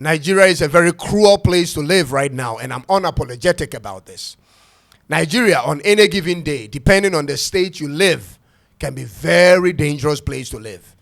Nigeria is a very cruel place to live right now, and I'm unapologetic about this. Nigeria, on any given day, depending on the state you live, can be a very dangerous place to live.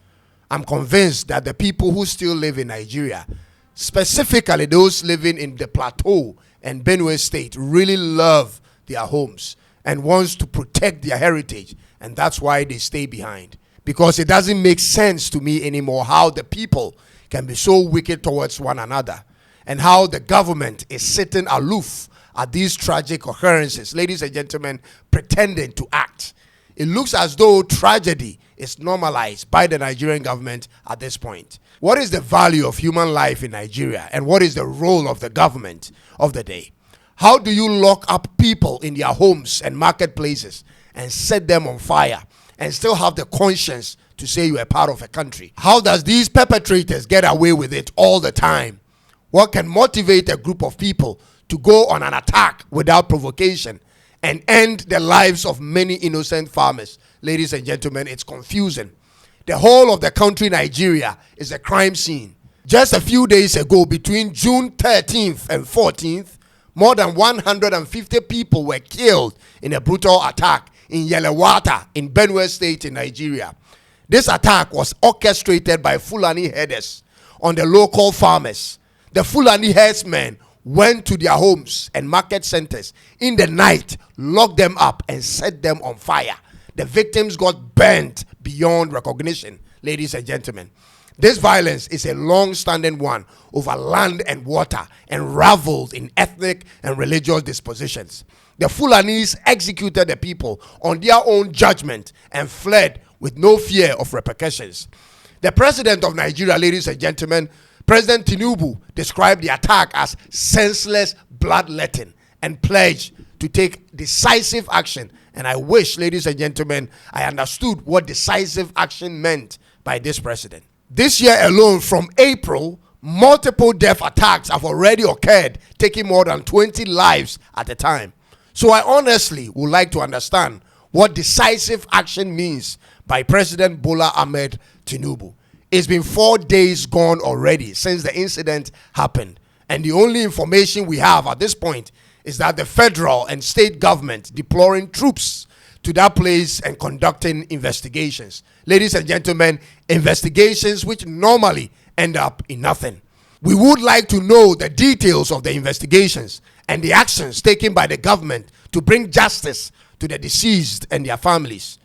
I'm convinced that the people who still live in Nigeria, specifically those living in the Plateau and Benue State, really love their homes and wants to protect their heritage, and that's why they stay behind. Because it doesn't make sense to me anymore how the people can be so wicked towards one another, and how the government is sitting aloof at these tragic occurrences, ladies and gentlemen, pretending to act. It looks as though tragedy is normalized by the Nigerian government at this point. What is the value of human life in Nigeria, and what is the role of the government of the day? How do you lock up people in their homes and marketplaces and set them on fire and still have the conscience to say you are part of a country? How does these perpetrators get away with it all the time? What can motivate a group of people to go on an attack without provocation and end the lives of many innocent farmers? Ladies and gentlemen, it's confusing. The whole of the country, Nigeria, is a crime scene. Just a few days ago, between June 13th and 14th, more than 150 people were killed in a brutal attack in Yelewata in Benue State in Nigeria. This attack was orchestrated by Fulani herders on the local farmers. The Fulani herdsmen went to their homes and market centers in the night, locked them up, and set them on fire. The victims got burnt beyond recognition, ladies and gentlemen. This violence is a long-standing one over land and water, and raveled in ethnic and religious dispositions. The Fulanis executed the people on their own judgment and fled with no fear of repercussions. The president of Nigeria, ladies and gentlemen, President Tinubu, described the attack as senseless bloodletting and pledged to take decisive action. And I wish, ladies and gentlemen, I understood what decisive action meant by this president. This year alone, from April, multiple death attacks have already occurred, taking more than 20 lives at a time. So I honestly would like to understand what decisive action means by President Bola Ahmed Tinubu. It's been 4 days gone already since the incident happened, and the only information we have at this point is that the federal and state government deploying troops to that place and conducting investigations. Ladies and gentlemen, investigations which normally end up in nothing. We would like to know the details of the investigations and the actions taken by the government to bring justice to the deceased and their families.